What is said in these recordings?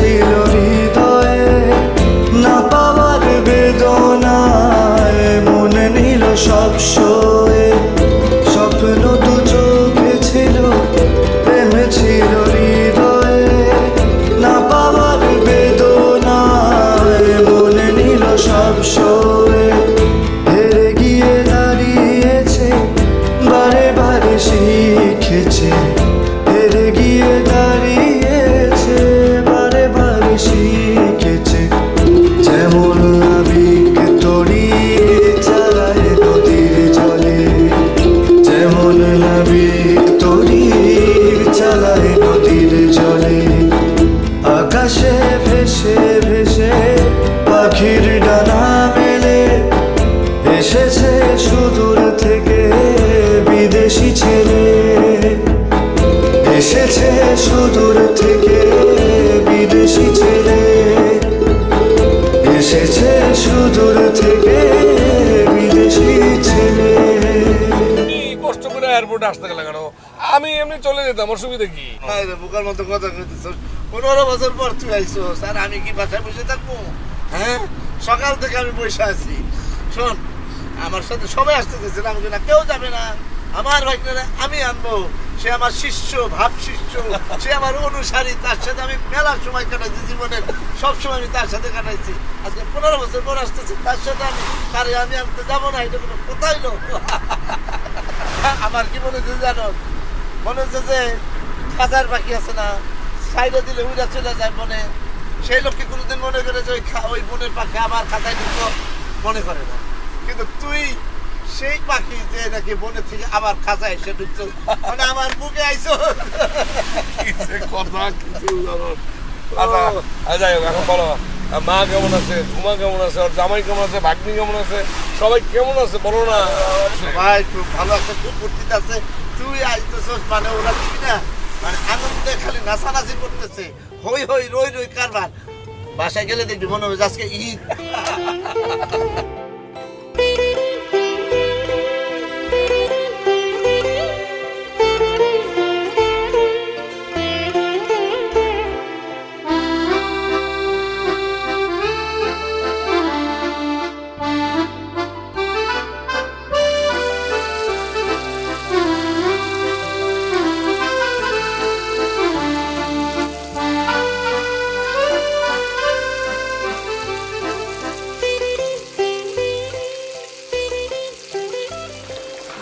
ছিল হৃদয়ে, না পাওয়ার বেদনায় মনে নিল সব সয়ে। স্বপ্ন তো চোখে ছিল, প্রেম ছিল হৃদয়ে, না পাওয়ার বেদনায় মনে নিল সব সয়ে। হেরে গিয়ে দাঁড়িয়েছে, বারে বারে শিখেছে। হেরে গিয়ে দাঁড়িয়েছে, বারে বারে শিখেছে। যেমন নাবিক তড়িয়ে চালায় নদীর জলে, যেমন নাবিক তড়িয়ে চালায় নদীর জলে। আকাশে ভেসে ভেসে পাখির ডানা মেলে, এসেছে সুদূর থেকে বিদেশি ছেলে। এসেছে সুদূর থেকে বিদেশি ছেলে, এসেছে সুদূর থেকে বিদেশি ছেলে। কষ্ট করে এয়ারপোর্টে আসতে গেলে কেন? আমি এমনি চলে যেতাম, অসুবিধা কি? বোকার মতো কথা কইতেছ। 15 বছর পর তুই আইসোস আর আমি কি বাসায় বসে থাকবো? হ্যাঁ, সকাল থেকে আমি বসে আছি। শোন, আমার সাথে সবাই আসতেছে, আমাকে না কেউ যাবে না। আমার ভাইটারা আমি আনবো, সে আমার শিষ্য, ভাব শিষ্য, সে আমার অনুসারী। তার সাথে আমি মেলা সময় কাটাইছি, জীবনের সবসময় আমি তার সাথে কাটাইছি। আজকে 15 বছর পর আসতেছে, তার সাথে আমি আনতে যাবো না, এটা কোনো কথা হইলো? আমার কি মনে হচ্ছে জানো? মনে হচ্ছে যে খাজার পাখি আছে না, সাইডে দিলে উইরা চলে যায় মনে। সেই লোককে কোনোদিন মনে করে যে ওই বনের পাখি আবার খাতায় ঢুকতো, মনে করে না। কিন্তু তুই সেই পাখি যে নাকি বনের থেকে আবার খাঁচায় এসে ঢুকছো, মানে আমার বুকে আইছো। কথা কিছু জানো? আচ্ছা, যাই হোক, এখন বলো, মা কেমন আছে, ঝুমা কেমন আছে, ওর জামাই কেমন আছে, ভাগ্নি কেমন আছে, সবাই কেমন আছে বলো না? সবাই খুব ভালো আছে, খুব ফুর্তিতে আছে। তুই আইতেছস মানে ওরা কি না, মানে আনন্দে খালি নাচানাচি করতেছে, হই হই রই রই কারবার। বাসায় গেলে দেখবি মনে হবে যে আজকে ঈদ।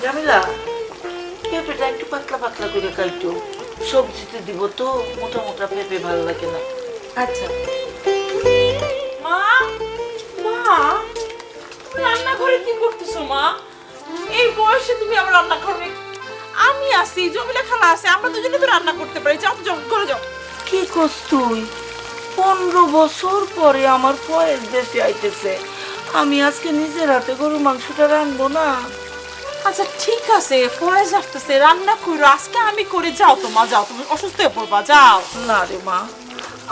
জামিলা, পেঁপেটা একটু পাতলা পাতলা করে কাটো, সবজিতে দিব তো, মোটা মোটা পেঁপে ভালো লাগে না। আচ্ছা মা, মা রান্নাঘরে কি করতেছো মা? এই বয়সে তুমি আমার রান্না করবে? আমি আছি, জমিলা খালা আছে, আমরা দুজনে তো রান্না করতে পারি। যাও যাও, করে যাও। কি করছ তুই? 15 বছর পরে আমার ফয়েজ দেশে আইতেছে, আমি আজকে নিজের হাতে গরু মাংসটা রানবো না? আচ্ছা ঠিক আছে, ফয়েজ আসতেছে, রান্না করো, আজকে আমি করে। যাও তো মা, যাও, তুমি অসুস্থ হয়ে পড়বা, যাও। না রে মা,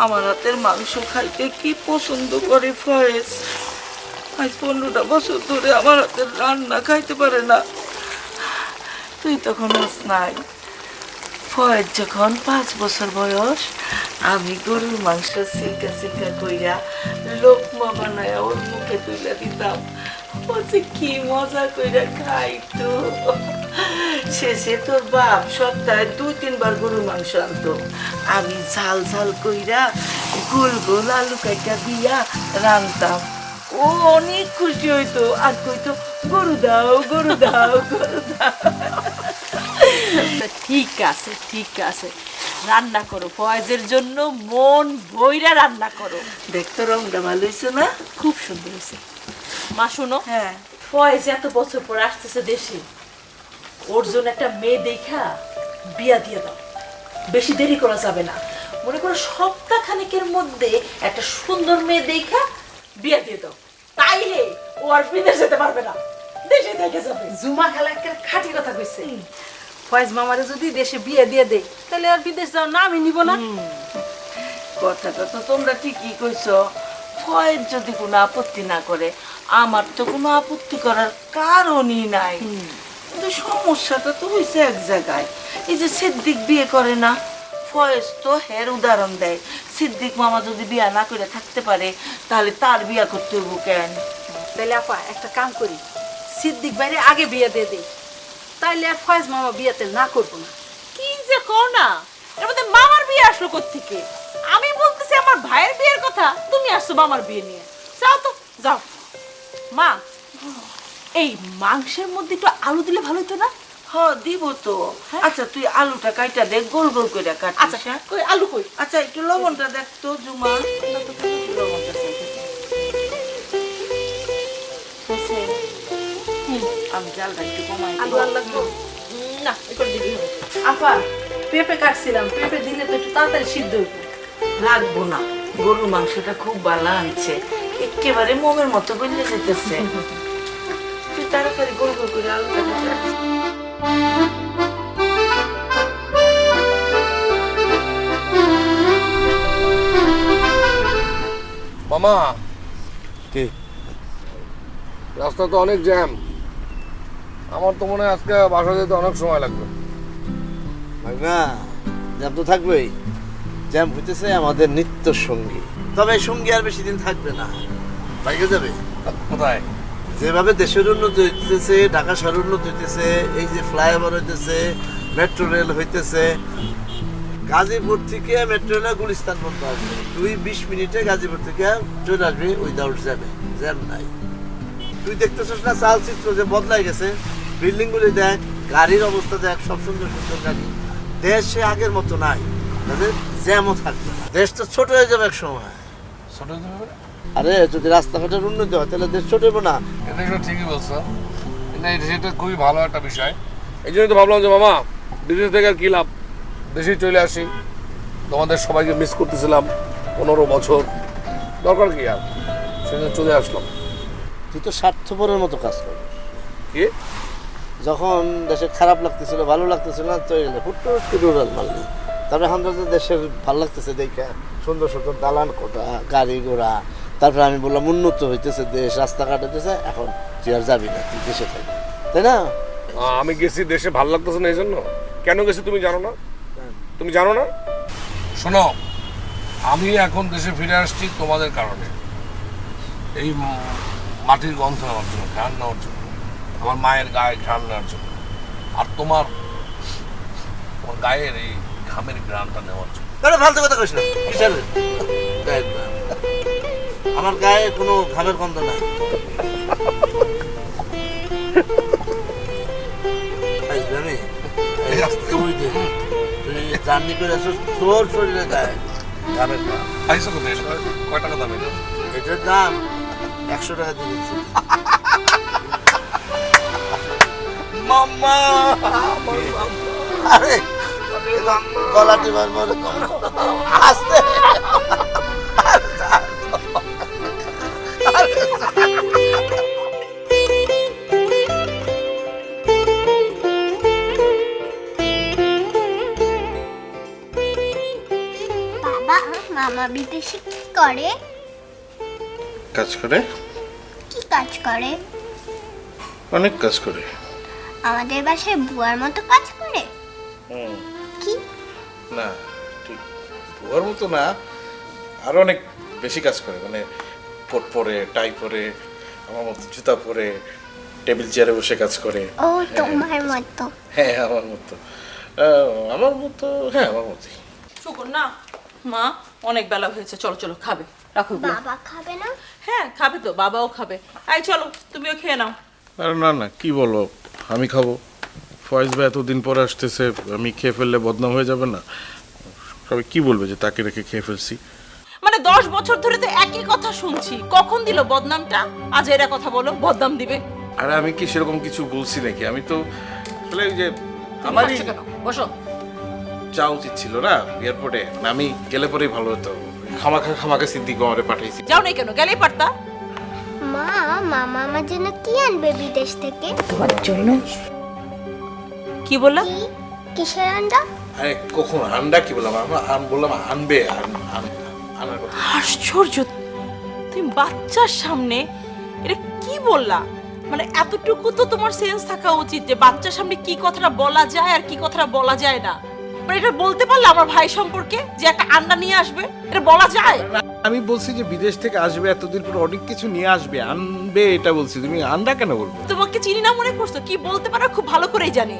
আমার হাতের মাংস খাইতে কি পছন্দ করে ফয়েজ। আজ 15টা বছর ধরে আমার হাতের রান্না খাইতে পারে না। তুই তখন আস নাই। ফয়েজ যখন 5 বছর বয়স, আমি গরুর মাংস সিলকা সিলকা কইরা লোকমা বানায় ওর মুখে তুলে দিতাম। ও যে কি মজা কইরা খাইতো। শেষে তোর বাপ সপ্তাহে 2-3 বার গরুর মাংস আনতো, আমি ঝাল ঝাল কইরা গোল গোল আলু কাইটা দিয়া রান্তাম। ও অনেক খুশি হইতো, আর কইতো গরু দাও গরু দাও গরু দাও। ঠিক আছে ঠিক আছে, রান্না করো, ফয়েজের জন্য মন ভইরা রান্না করো। দেখতো রংটা ভালো হয়েছে না? খুব সুন্দর হয়েছে। মা শুনো, হ্যাঁ, ফয়েজ এত বছর পর আসতেছে দেশে, ওর জন্য একটা মেয়ে দেখা বিয়া দিয়ে দাও। বেশি দেরি করা যাবে না, মনে করো সপ্তাহখানেকের মধ্যে একটা সুন্দর মেয়ে দেখা বিয়া দিয়ে দাও। তাইলে ও আর বিদেশ যেতে পারবে না, দেশে থেকে যাবে। জুমা খালা একটা খাঁটি কথা কইছে। ফয়েজ মামারে যদি দেশে বিয়ে দিয়ে দেয়, তাহলে আর বিদেশ যাও না, আমি নিব না। কথাটা তো তোমরা ঠিকই কইছো। ফয়েজ যদি কোনো আপত্তি না করে, আমার তো কোনো আপত্তি করার কারণই নাই। কিন্তু সমস্যাটা তো হয়েছে এক জায়গায়। এই যে সিদ্দিক বিয়ে করে না, ফয়েজ তো হের উদাহরণ দেয়। সিদ্দিক মামা যদি বিয়া না করে থাকতে পারে তাহলে তার বিয়া করতে হইব কেন? তাহলে আপা একটা কাম করি, সিদ্দিক বাইরে আগে বিয়ে দিয়ে দিই, তাইলে আর ফয়েজ মামা বিয়েতে না করবো না। কি যে কও না, এর মধ্যে মামার বিয়ে আসলো কোত্থেকে? আমি বলতেছি আমার ভাইয়ের বিয়ের কথা, তুমি আসছো মামার বিয়ে নিয়ে। যাও তো যাও। মা, এই মাংসের মধ্যে একটু আলু দিলে ভালো হতো না? হ্যাঁ দিব তো। আচ্ছা তুই আলুটা কাইটা দে, গোল গোল করে কাটিস। আচ্ছা কই আলু কই? আচ্ছা একটু লবণটা দেখ তো জুমা। লবণটা চাইতে দে। হয়েছে? আমি জালটা একটু কমাই আলু দিই। আল্লাহ না একটু দিবি হবে। আপা পেঁপে কাটছিলাম, পেঁপে দিলে তো একটু তাড়াতাড়ি সিদ্ধ হইব। লাগবো না, গরুর মাংসটা খুব ভালো আনছে, একেবারে মোমের মতো গলে যেতেছে। তুই তাড়াতাড়ি গোল গোল করে আলুটা কাটা। মামা, কি রাস্তা তো অনেক জ্যাম। আমার তো মনে হয় আজকে বাসা যেতে অনেক সময় লাগবে। না, জ্যাম তো থাকবেই। জ্যাম হইতেছে আমাদের নিত্য সঙ্গী, তবে সঙ্গী আর বেশি দিন থাকবে না, বাইকে যাবে। কোথায়? যেভাবে দেশের উন্নতি হইতেছে, ঢাকা শহর উন্নতি হইতেছে, এই যে ফ্লাইওভার হইতেছে, মেট্রো রেল হইতেছে, গাজীপুর থেকে মেট্রো রেল গুলিস্তান পর্যন্ত আসবে। ২-২০ মিনিটে গাজীপুর থেকে চলে আসবে উইদাউট জ্যামে। জ্যাম নাই। তুই দেখতেছিস না চালচিত্র যে বদলাই গেছে, বিল্ডিং গুলি দেখ, গাড়ির অবস্থা দেখ, সব সুন্দর সুন্দর গাড়ি। দেশে আগের মতো নাই, জ্যামও থাকবে না। দেশ তো ছোট হয়ে যাবে এক সময়। ছোট যাবে? আরে যদি রাস্তাঘাটের উন্নতি হয় তাহলে দেশ ছোট হইব না। এটা একটু ঠিকই বলছো। না, এটা খুবই ভালো একটা বিষয়। এই জন্য তো ভাবলাম যে মামা, বিদেশ থেকে আর কি লাভ, দেশেই চলে আসি। তোমাদের সবাইকে মিস করতেছিলাম 15 বছর, দরকার কি আর, সেজন্য চলে আসলাম। তুই তো স্বার্থপরের মতো কাজ করিস। কি? যখন দেশে খারাপ লাগতেছিল, ভালো লাগতেছিল না, তো এলে হুট্টো রুরাল মারলি। তারপরে এখন তো দেশের ভালো লাগতেছে দেখে, সুন্দর সুন্দর দালান কোঠা, গাড়ি ঘোড়া। তারপরে আমি বললাম উন্নত হইতেছে দেশ, রাস্তাঘাট হইতেছে, এখন তুই আর যাবি না, তুই দেশে থাকবি, তাই না? আমি গেছি দেশে ভালো লাগতেছে না, এই জন্য। কেন গেছি তুমি জানো না? তুমি জানো না? শোনো, আমি এখন দেশে ফিরে আসছি তোমাদের কারণে। এই মাটির গন্ধ নেওয়ার জন্য, ঘ্রাণ নেওয়ার জন্য, আমার মায়ের গায়ে ঘ্রাণ নেওয়ার জন্য, আর তোমার গায়ের এই ঘামের ঘ্রাণটা নেওয়ার জন্য। তাহলে ফালতু কথা কইস না, কিসের গায়ের ঘ্রাণ? আমার গায়ে কোনো ঘামের গন্ধ নাই। জানি তুই জার্নি করে আসছিস, তোর শরীরে গায়ে ঘামের ঘ্রাণ। আইসো কোথায়? কয় টাকা দাম এটা? এটার দাম 100 টাকা দিয়ে দিচ্ছি। মাম্মা, আরে গলা টিবার মরে আসতে। বাবা, মামা বিদেশে কি করে? কাজ করে, কি কাজ করে? অনেক কাজ করে। আমাদের বাসায় বুয়ার মতো কাজ করে? কি? না, ঠিক বুয়ার মতো না, আরো অনেক বেশি কাজ করে। মানে কোট পরে, টাই পরে, আমার মতো জুতা পরে, টেবিল চেয়ারে বসে কাজ করে। ও তোমার মতো? হ্যাঁ আমার মতো। আমার মতো, হ্যাঁ আমার মতোই। শুকুর না মা, অনেক বেলা হয়েছে, চলো চলো খাবে, রাখো এগুলো। বাবা খাবে না? হ্যাঁ খাবে তো, বাবাও খাবে। এই চলো তুমিও খেয়ে নাও। আরে না না, কি বলো, আমি খাবো। ফয়েজ ভাই এতদিন পরে আসতেছে, আমি খেয়ে ফেললে বদনাম হয়ে যাবে না? সবাই কি বলবে যে তাকে রেখে খেয়ে ফেলছি? মানে 10 বছর ধরে তো একই কথা শুনছি, কখন দিল বদনামটা? আজ এরা কথা বলো বদনাম দিবে। আরে আমি কি সেরকম কিছু বলছি নাকি? আমি তো আসলে ওই যে তুমি আমারই হাসছো কেন? বসো। যা উচিত ছিল না এয়ারপোর্টে, আমি গেলে পরেই ভালো হতো। খামাখা সিদ্দিক আমারে পাঠাইছি। যাও নাই কেন? গেলেই পারতা। মা, মামা আমার জন্য কি আনবে বিদেশ থেকে? তোমার জন্য। কি বললা? কি? কিসের আন্ডা? আরে কখন আন্ডা কি বললাম? আমি বললাম আনবে, আনার কথা। আশ্চর্য, তুমি বাচ্চার সামনে এটা কি বললা? মানে এতটুকু তো তোমার সেন্স থাকা উচিত যে বাচ্চার সামনে কি কথাটা বলা যায় আর কি কথাটা বলা যায় না। মানে এটা বলতে পারলে আমার ভাই সম্পর্কে যে একটা আন্ডা নিয়ে আসবে, এটা বলা যায়? আমি বলছি যে বিদেশ থেকে আসবে, এতদিন পর অনেক কিছু নিয়ে আসবে, আনবে, এটা বলছি। তুমি আন্ডা কেন বলবো? তোমাকে চিনি না মনে করছো? কি বলতে পারো খুব ভালো করেই জানি।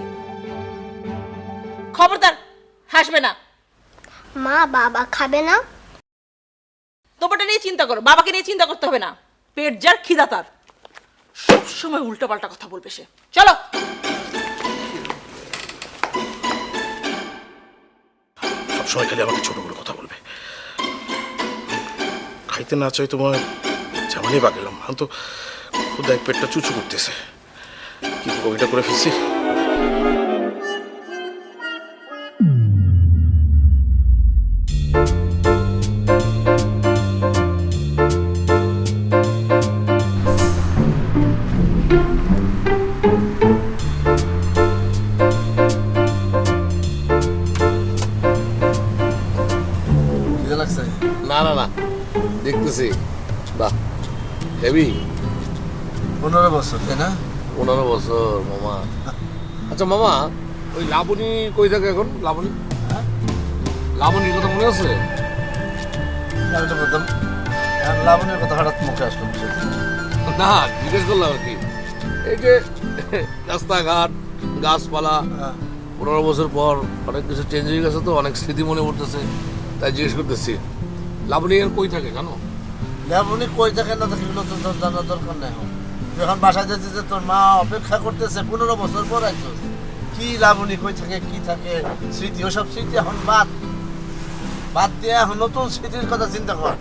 খবরদার হাসবে না। মা বাবা খাবে না? তোমারটা নিয়ে চিন্তা করো, বাবাকে নিয়ে চিন্তা করতে হবে না। পেট যার খিদা তার, সবসময় উল্টোপাল্টা কথা বলবে সে। চলো। সবসময় খালি আমাকে ছোট করে কথা বলবে। খাইতে না চাই তোমার জামানি বাগেলাম, আমি তো খুদায় পেটটা চুচু করতেছে। কি কবিটা করে ফেলছি। না না না, দেখতেছি। বাহ, হেভি। 15 বছর, তাই না? 15 বছর মামা। আচ্ছা মামা, ওই লাবণী কই থাকে এখন? লাবণী, লাবণীর কথা মনে আছে? আমি তো বলতাম লাবণের কথা হঠাৎ মুখে আসলো। না, জিজ্ঞেস করলাম আর কি। এই যে রাস্তাঘাট, গাছপালা, 15 বছর পর অনেক কিছু চেঞ্জ হয়ে গেছে, তো অনেক স্মৃতি মনে পড়তেছে, তাই জিজ্ঞেস করতেছি লাবণী আর কই থাকে জানো? লাবণী কই থাকে না থাকে এগুলো তো তোর জানার দরকার নেই। যখন বাসায় যেতে যে তোর মা অপেক্ষা করতেছে, 15 বছর পর আইছো, কি লাবণী কই থাকে, কি থাকে, স্মৃতি, ওসব স্মৃতি এখন বাদ দিয়ে এখন নতুন স্মৃতির কথা চিন্তা কর।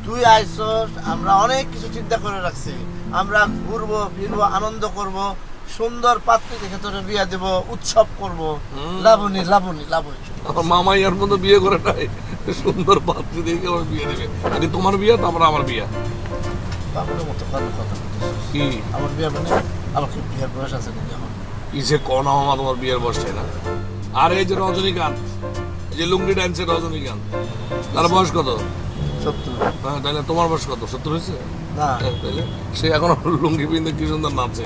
তুই আইছস, আমরা অনেক কিছু চিন্তা করে রাখছি। আমরা ঘুরবো ফিরবো, আনন্দ করব, সুন্দর পাত্রী দেখে তোরে বিয়ে দেব, উৎসব করব। লাবণী লাবণী লাবণী। আমার মামাই আর মতো বিয়ে করে নাই, সুন্দর পাত্রী দেখে আমার বিয়ে দেবে। আগে তোমার বিয়ে, তারপর আমার বিয়ে। বাবুর মতো কথা বলতেছিস। কি আমার বিয়ে মানে আমার কি বিয়ের বয়স আছে নাকি এখন? কিসে কনা মামা, তোমার বিয়ের বয়সটাই না। আর এই যে রজনীকান্ত, এই যে লুঙ্গি ডান্সের রজনীকান্ত, তার বয়স কত? 70। হ্যাঁ, তাহলে তোমার বয়স কত? 70 হয়েছে? না, তাহলে সে এখন লুঙ্গি পিন্ধে কি সুন্দর নাচে।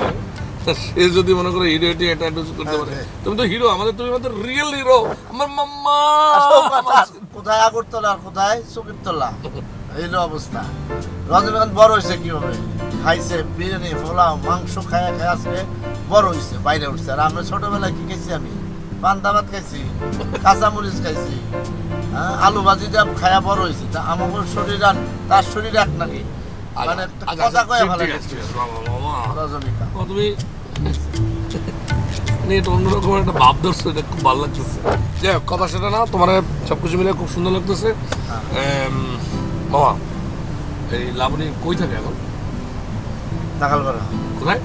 সে যদি মনে করো হিরো এটা করতে পারে, তুমি তো হিরো আমাদের, তুমি আমাদের রিয়েল হিরো, আমার মাম্মা। কোথায় আগরতলা, কোথায় চকিরতলা, এইলো অবস্থা। রজনীকান্ত বড় হয়েছে কিভাবে? খাইছে বিরিয়ানি, পোলাও, মাংস খায় আজকে বড় হয়েছে, বাইরে উঠছে। আর আমরা ছোটবেলায় কি খাইছি? আমি পান্তা ভাত খাইছি, কাঁচামরিচ খাইছি, হ্যাঁ, আলু ভাজি দিয়ে খায়া বড় হয়েছে। তা আমার শরীর আর তার শরীর এক নাকি? মানে কথা কয়ে ভালো লাগছে রজনীকান্ত। তুমি এটা অন্যরকম একটা ভাব ধরছো, এটা খুব ভালো লাগছে। যাই হোক, কথা সেটা না, তোমার সবকিছু মিলে খুব সুন্দর লাগতেছে মামা। এই লাবণী কই থাকে এখন? নাকালপাড়া। কোথায়?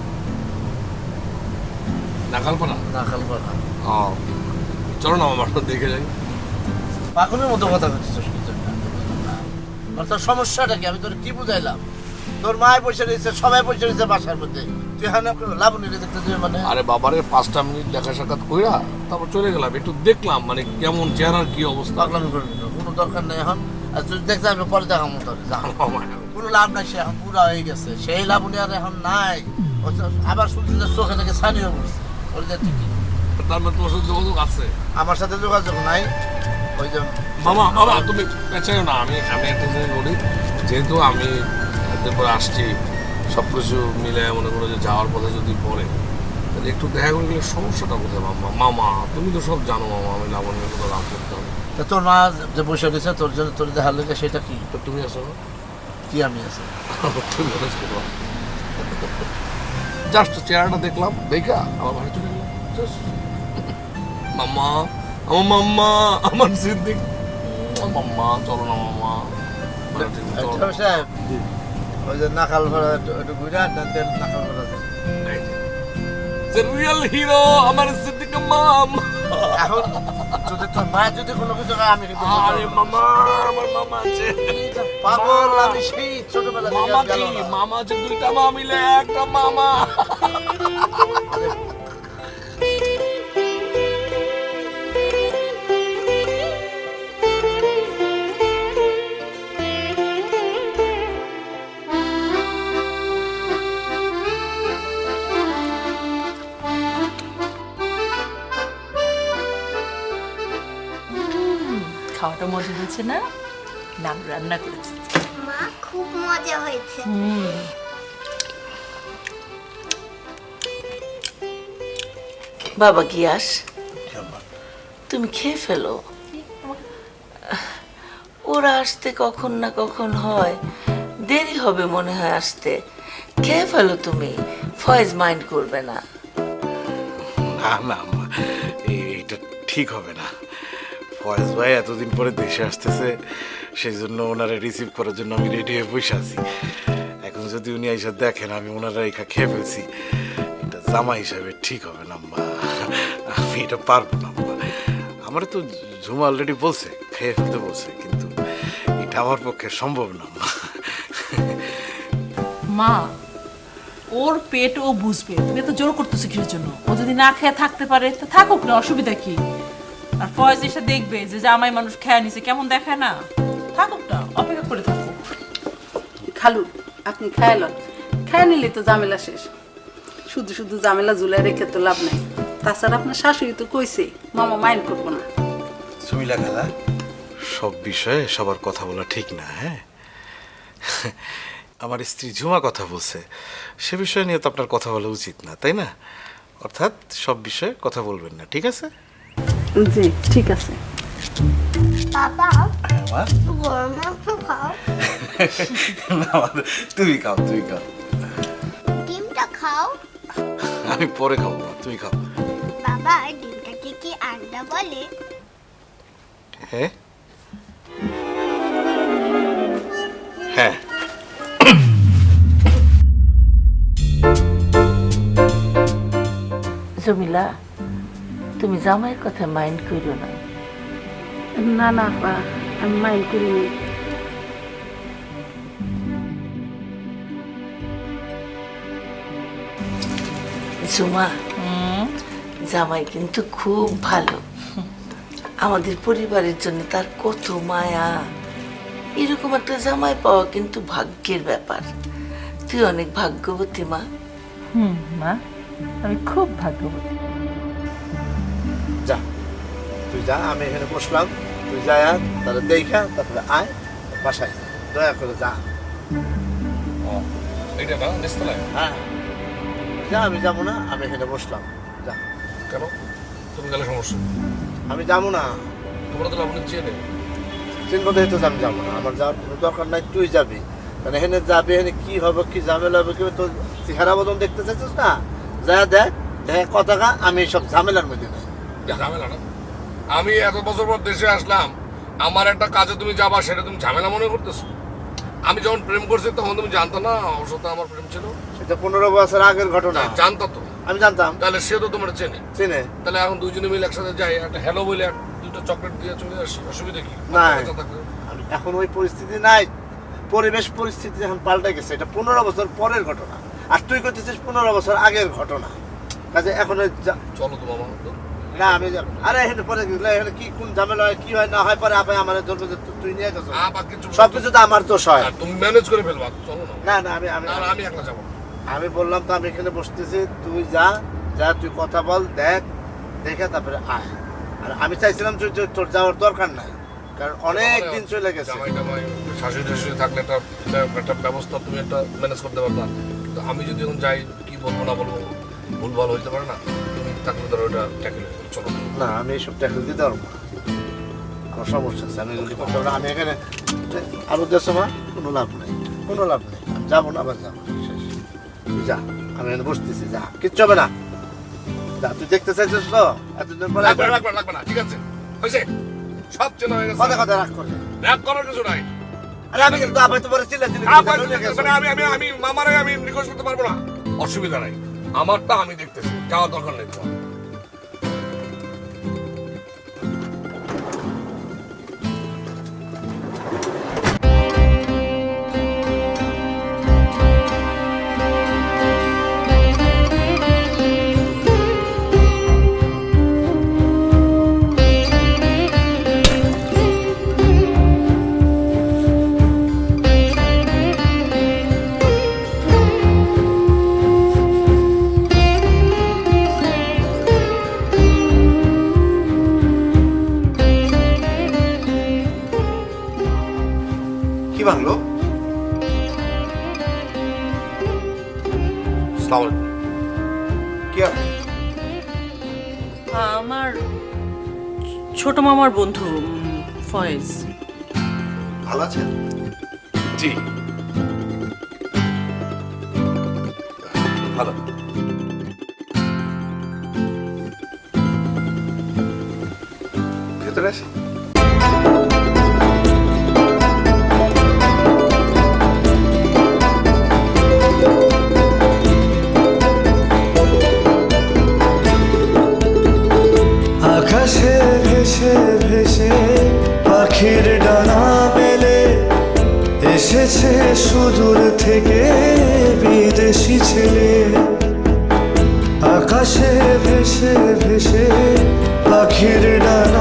নাকালপাড়া। নাকালপাড়া। ও, চলো না মামা, দেখে যাই। পাখনের মতো কথা করছিস। তোর সমস্যাটা কি? আমি তোর কি বুঝাইলাম? তোর মায় পয়সা দিয়েছে, সবাই পয়সা দিয়েছে বাসার মধ্যে, তুই এখানে লাবণী দেখতে যাবে মানে? আরে বাবারে 5টা মিনিট দেখা সাক্ষাৎ কইরা তারপর চলে গেলাম, একটু দেখলাম মানে কেমন চেহারার কি অবস্থা। পাগলামি করবি না, কোনো দরকার নেই এখন। আর তুই দেখতে আমি পরে দেখাবো তোর, কোনো লাভ নাই। সে এখন পুরা হয়ে গেছে, সেই লাবণী আর এখন নাই। আবার শুনছি যে চোখে থেকে ছানিও পড়ছে। তার মানে তোমার সাথে যোগাযোগ আছে? আমার সাথে যোগাযোগ নাই। ওই যে মামা বাবা, তুমি পেছাও না। আমি একটা জিনিস বলি, যেহেতু আমি একদিন পরে আসছি, সব কিছু মিলে মনে করো যে যাওয়ার পথে যদি পড়ে, তাহলে একটু দেখা করে গেলে সমস্যাটা কোথায় মামা? মামা তুমি তো সব জানো মামা, আমি লাবণীর কথা রাগ করতাম। তা তোর মা যে বসে দিয়েছে তোর জন্য, তোর দেখার লেগে, সেটা কি? তো তুমি আসো না? কি আমি আছি? তুমি ম্যানেজ করো। জাস্ট চেহারাটা দেখলাম, দেখা আমার বাড়ি চলে গেলাম। মাম্মা, আমার মাম্মা, আমার সিদ্দিক, মাম্মা চলো না মাম্মা। সাহেব, ওই যে নাকালপাড়া একটু ঘুরে দেন, নাকালপাড়া রিয়েল হিরো আমার সিদ্দিক মাম। এখন যদি তোর মা যদি কোনো কিছু হয়, আমি কিন্তু আরে মামা, আমার মামা আছে। পাগল, আমি সেই ছোটবেলা থেকে মামা কি? মামা আছে, 2টা মা মিলে একটা মামা। খাওয়াটা মজা হয়েছে না? নাম রান্না করেছে। মা খুব মজা হয়েছে। বাবা গিয়াস, তুমি খেয়ে ফেলো। ওরা আসতে কখন না কখন হয়, দেরি হবে মনে হয় আসতে। খেয়ে ফেলো তুমি, ফয়েজ মাইন্ড করবে না। না না আম্মা, এইটা ঠিক হবে না। ফয়েজ ভাই এতদিন পরে দেশে আসতেছে, সেই জন্য ওনারা রিসিভ করার জন্য আমি রেডি হয়ে বসে আছি। এখন যদি উনি এসে দেখেন আমি ওনারা এখা খেয়ে ফেলছি, এটা জামা হিসাবে ঠিক হবে না আম্মা। আমি এটা পারবো না আম্মা। আমার তো ঝুমা অলরেডি বলছে খেয়ে ফেলতে বলছে, কিন্তু এটা আমার পক্ষে সম্ভব না আম্মা। মা, ওর পেট ও বুঝবে, তুমি তো জোর করতেছো কিসের জন্য? ও যদি না খেয়ে থাকতে পারে তো থাকুক না, অসুবিধা কি? আর ফয়েজ এসে দেখবে যে জামাই মানুষ খেয়ে নিছে, কেমন দেখায় না? থাকুক না, অপেক্ষা করে থাকুক। খালু আপনি খাইলেন, খায় নিলে তো ঝামেলা শেষ। শুধু শুধু ঝামেলা ঝুলে রেখে তো লাভ নাই। তাছাড়া আপনার শাশুড়ি তো কইছে মামা মাইন্ড করবো না। সুমিলা খালা, সব বিষয়ে সবার কথা বলা ঠিক না। হ্যাঁ, আমার স্ত্রী ঝুমা কথা বলছে, সে বিষয় নিয়ে তো আপনার কথা বলা উচিত না, তাই না? অর্থাৎ সব বিষয়ে কথা বলবেন না, ঠিক আছে? জি ঠিক আছে। বাবা হ্যাঁ মা। গরম মাংস খাও, না, তুমি খাও, তুমি খাও। ডিমটা খাও। আমি পরে খাবো মা, তুমি খাও। বাবা ডিমটাকে কি আন্ডা বলে? হ্যাঁ হ্যাঁ। জমিলা, তুমি জামাইয়ের কথা মাইন্ড করিও না। না না আপা, আমি মাইন্ড করিনি। ঝুমা, জামাই কিন্তু খুব ভালো। আমাদের পরিবারের জন্য তার কত মায়া। এরকম একটা জামাই পাওয়া কিন্তু ভাগ্যের ব্যাপার। তুই অনেক ভাগ্যবতী মা। মা, আমি খুব ভাগ্যবতী। যা তুই যা, আমি এখানে বসলাম, তুই যা তাহলে দেখা, তারপরে আয় বাসায়, দয়া করে যা। এইটা না নিস্তলায়? হ্যাঁ যা, আমি যাবো না, আমি এখানে বসলাম, যা। কেন? তুমি গেলে সমস্যা? আমি যাবো না, তোমরা তো আপনি চেনে। চিনবো দেখে তো আমি যাবো না, আমার যাওয়ার কোনো দরকার নাই, তুই যাবি। কারণ এখানে যাবি, এখানে কি হবে, কি ঝামেলা হবে, কি তোর চেহারা বদন দেখতে চাইছিস না? যা দেখ দেখ কথা কা, আমি সব ঝামেলার মধ্যে নাই। ঝামেলা না? আমি এত বছর পর দেশে আসলাম, আমার একটা কাজে তুমি যাবা, সেটা তুমি ঝামেলা মনে করতেছো? আমি যখন প্রেম করছি তখন তুমি জানতো না ওর সাথে আমার প্রেম ছিল? সেটা 15 বছর আগের ঘটনা। জানতো তো? আমি জানতাম। তাহলে সে তো তোমার চেনে। চিনে? তাহলে এখন দুইজনে মিলে একসাথে যাই, একটা হ্যালো বলে দুটো চকলেট দিয়ে চলে আসি, অসুবিধা কি? না। বাচ্চা থাকলে। আমি এখন ওই পরিস্থিতি নাই, পরিবেশ পরিস্থিতি এখন পাল্টে গেছে। এটা 15 বছর পরের ঘটনা, আর তুই করতেছিস 15 বছর আগের ঘটনা। কাজে এখন চলো তো মামা। না আমি আরে এখানে পরে গেলে এখানে কি কোন ঝামেলা হয়, কি হয় না হয়, পরে আপনি আমার ধরবে যে তুই নিয়ে গেছো। সবকিছু তো আমার দোষ হয়। তুমি ম্যানেজ করে ফেলবা, চলো না। না না আমি আমি আমি একলা যাবো। আমি বললাম তো আমি এখানে বসতেছি, তুই যা যা, তুই কথা বল, দেখ দেখে তারপরে আয়। আর আমি চাইছিলাম তোর যাওয়ার দরকার নাই, কারণ অনেক দিন চলে গেছে। জামাই টামাই শাশুড়ি টাশুড়ি থাকলে একটা ব্যবস্থা তুমি একটা ম্যানেজ করতে পারবা। কিন্তু আমি যদি এখন যাই, কি বলবো না বলবো, ভুলভাল হইতে পারে না। তুমি থাকলে ধরো ওটা ট্যাকেল হয়ে যাবে, চলো। না আমি এইসব ট্যাকেল দিতে পারবো না, আমার সমস্যা আছে। আমি যদি করতে পারবো না, আমি এখানে আরো দেশ মা, কোনো লাভ নেই, কোনো লাভ নেই। আমি যাবো না, আবার যাবো, শেষ। তুই যা, আমি এখানে বসতেছি, যা, কিচ্ছু হবে না। যা, তুই দেখতে চাইছিস তো এতদিন পরে? লাগবে না, ঠিক আছে, হয়েছে, সব চেনা হয়ে গেছে। কথা কথা রাগ করে, রাগ করার কিছু নাই। আরে আমি কিন্তু আবার তোমার চিল্লাচিল্লি আমি মামারে আমি রিকোয়েস্ট করতে পারবো না, অসুবিধা নাই। আমারটা আমি দেখতেছি, যাওয়ার দরকার নেই তোমার। ভাঙলো? আসসালামু আলাইকুম। কি আপনি? আমার ছোট মামার বন্ধু ফয়েজ। ভালো আছেন? জি ভালো। ভেতরে আসি। আকাশে ভেসে ভেসে পাখির ডানা মেলে এসেছে সুদূর থেকে বিদেশি ছেলে। আকাশে ভেসে ভেসে পাখির ডানা